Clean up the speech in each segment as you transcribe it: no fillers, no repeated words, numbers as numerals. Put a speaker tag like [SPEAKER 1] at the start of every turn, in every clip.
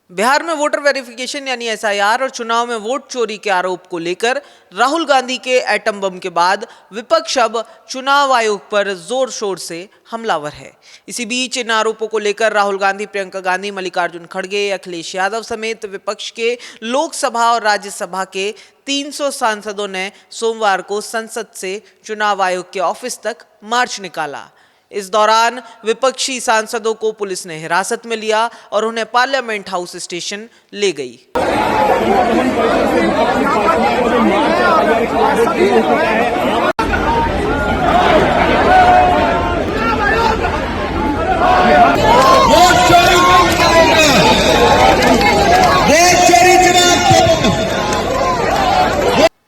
[SPEAKER 1] बिहार में voter verification यानी SIR और चुनाव में वोट चोरी के आरोप को लेकर राहुल गांधी के एटम बम के बाद विपक्ष अब चुनाव आयोग पर जोर शोर से हमलावर है। इसी बीच इन आरोपों को लेकर राहुल गांधी, प्रियंका गांधी, मल्लिकार्जुन खड़गे, अखिलेश यादव समेत विपक्ष के लोकसभा और राज्यसभा के 300 सांसदों ने सोमवार को संसद से चुनाव आयोग के ऑफिस तक मार्च निकाला। इस दौरान विपक्षी सांसदों को पुलिस ने हिरासत में लिया और उन्हें पार्लियामेंट हाउस स्टेशन ले गई।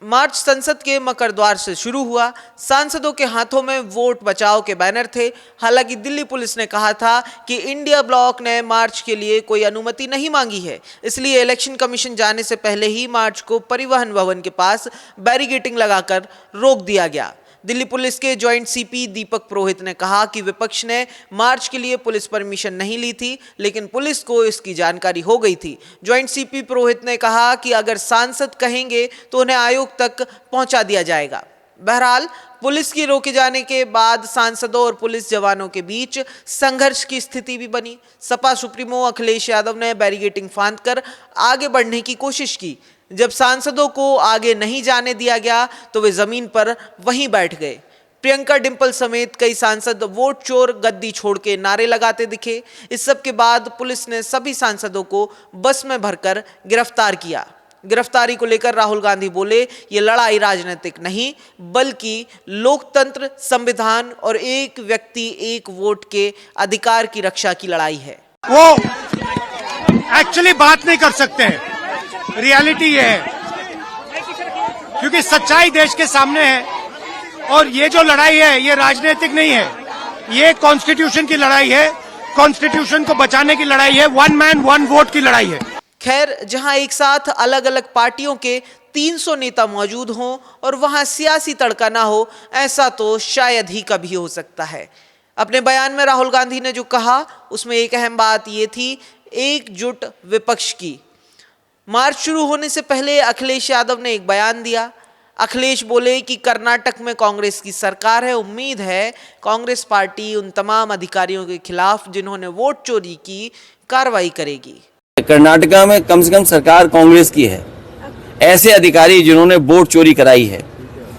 [SPEAKER 1] मार्च संसद के मकर द्वार से शुरू हुआ। सांसदों के हाथों में वोट बचाओ के बैनर थे। हालांकि दिल्ली पुलिस ने कहा था कि इंडिया ब्लॉक ने मार्च के लिए कोई अनुमति नहीं मांगी है, इसलिए इलेक्शन कमीशन जाने से पहले ही मार्च को परिवहन भवन के पास बैरिकेडिंग लगाकर रोक दिया गया। दिल्ली पुलिस के जॉइंट सीपी दीपक पुरोहित ने कहा कि विपक्ष ने मार्च के लिए पुलिस परमिशन नहीं ली थी, लेकिन पुलिस को इसकी जानकारी हो गई थी। जॉइंट सीपी पुरोहित ने कहा कि अगर सांसद कहेंगे तो उन्हें आयोग तक पहुंचा दिया जाएगा। बहरहाल पुलिस की रोके जाने के बाद सांसदों और पुलिस जवानों के बीच संघर्ष की स्थिति भी बनी। सपा सुप्रीमो अखिलेश यादव ने बैरिकेडिंग फांदकर आगे बढ़ने की कोशिश की। जब सांसदों को आगे नहीं जाने दिया गया तो वे जमीन पर वहीं बैठ गए। प्रियंका डिम्पल समेत कई सांसद वोट चोर, गद्दी छोड़ के नारे लगाते दिखे। इस सब के बाद पुलिस ने सभी सांसदों को बस में भरकर गिरफ्तार किया। गिरफ्तारी को लेकर राहुल गांधी बोले, ये लड़ाई राजनीतिक नहीं बल्कि लोकतंत्र, संविधान और एक व्यक्ति एक वोट के अधिकार की रक्षा की लड़ाई है।
[SPEAKER 2] वो एक्चुअली बात नहीं कर सकते हैं, रियलिटी ये है, क्योंकि सच्चाई देश के सामने है। और ये जो लड़ाई है ये राजनीतिक नहीं है, ये कॉन्स्टिट्यूशन की लड़ाई है, कॉन्स्टिट्यूशन को बचाने की लड़ाई है, वन मैन वन वोट की लड़ाई है।
[SPEAKER 1] खैर, जहां एक साथ अलग अलग पार्टियों के 300 नेता मौजूद हों और वहां सियासी तड़का ना हो, ऐसा तो शायद ही कभी हो सकता है। अपने बयान में राहुल गांधी ने जो कहा उसमें एक अहम बात ये थी, एकजुट विपक्ष की। मार्च शुरू होने से पहले अखिलेश यादव ने एक बयान दिया। अखिलेश बोले कि कर्नाटक में कांग्रेस की सरकार है, उम्मीद है कांग्रेस पार्टी उन तमाम अधिकारियों के खिलाफ जिन्होंने वोट चोरी की कार्रवाई करेगी।
[SPEAKER 3] कर्नाटका में कम से कम सरकार कांग्रेस की है। ऐसे अधिकारी जिन्होंने वोट चोरी कराई है,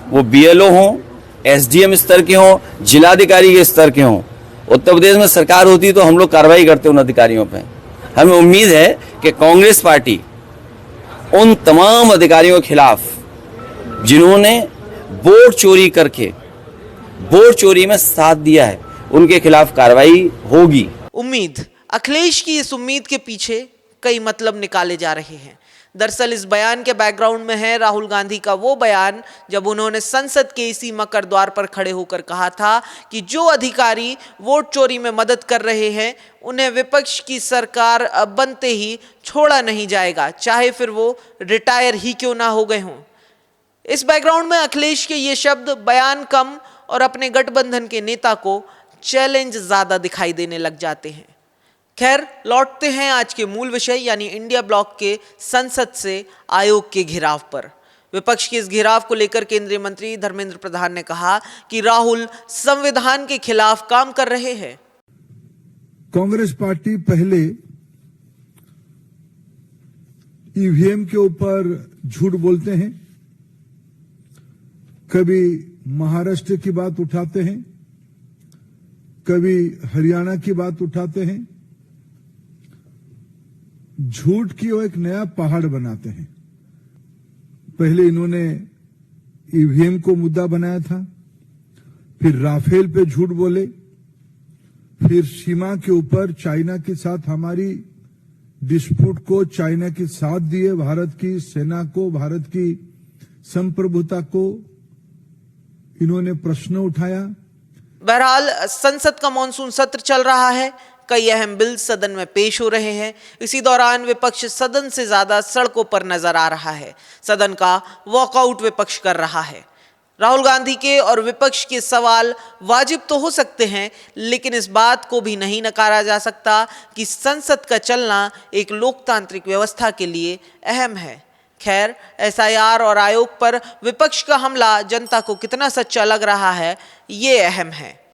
[SPEAKER 3] वो बीएलओ हों, एसडीएम स्तर के हों, जिलाधिकारी के स्तर के हों, उत्तर प्रदेश में सरकार होती तो हम लोग कार्रवाई करते उन अधिकारियों पे। हमें उम्मीद है कि कांग्रेस पार्टी उन तमाम अधिकारियों के खिलाफ जिन्होंने वोट चोरी करके वोट चोरी में साथ दिया है, उनके खिलाफ कार्रवाई होगी।
[SPEAKER 1] उम्मीद, अखिलेश की इस उम्मीद के पीछे कई मतलब निकाले जा रहे हैं। दरअसल इस बयान के बैकग्राउंड में है राहुल गांधी का वो बयान जब उन्होंने संसद के इसी मकर द्वार पर खड़े होकर कहा था कि जो अधिकारी वोट चोरी में मदद कर रहे हैं उन्हें विपक्ष की सरकार बनते ही छोड़ा नहीं जाएगा, चाहे फिर वो रिटायर ही क्यों ना हो गए हों। इस बैकग्राउंड में अखिलेश के ये शब्द बयान कम और अपने गठबंधन के नेता को चैलेंज ज्यादा दिखाई देने लग जाते हैं। खैर, लौटते हैं आज के मूल विषय यानी इंडिया ब्लॉक के संसद से आयोग के घेराव पर। विपक्ष के इस घेराव को लेकर केंद्रीय मंत्री धर्मेंद्र प्रधान ने कहा कि राहुल संविधान के खिलाफ काम कर रहे हैं।
[SPEAKER 4] कांग्रेस पार्टी पहले ईवीएम के ऊपर झूठ बोलते हैं, कभी महाराष्ट्र की बात उठाते हैं, कभी हरियाणा की बात उठाते हैं, झूठ की वो एक नया पहाड़ बनाते हैं। पहले इन्होंने ईवीएम को मुद्दा बनाया था, फिर राफेल पे झूठ बोले, फिर सीमा के ऊपर चाइना के साथ हमारी डिस्प्यूट को चाइना के साथ दिए, भारत की सेना को, भारत की संप्रभुता को इन्होंने प्रश्न उठाया।
[SPEAKER 1] बहरहाल संसद का मॉनसून सत्र चल रहा है, कई अहम बिल सदन में पेश हो रहे हैं। इसी दौरान विपक्ष सदन से ज्यादा सड़कों पर नजर आ रहा है। सदन का वॉकआउट विपक्ष कर रहा है। राहुल गांधी के और विपक्ष के सवाल वाजिब तो हो सकते हैं, लेकिन इस बात को भी नहीं नकारा जा सकता कि संसद का चलना एक लोकतांत्रिक व्यवस्था के लिए अहम है। खैर, एसआईआर और आयोग पर विपक्ष का हमला जनता को कितना सच्चा लग रहा है, ये अहम है।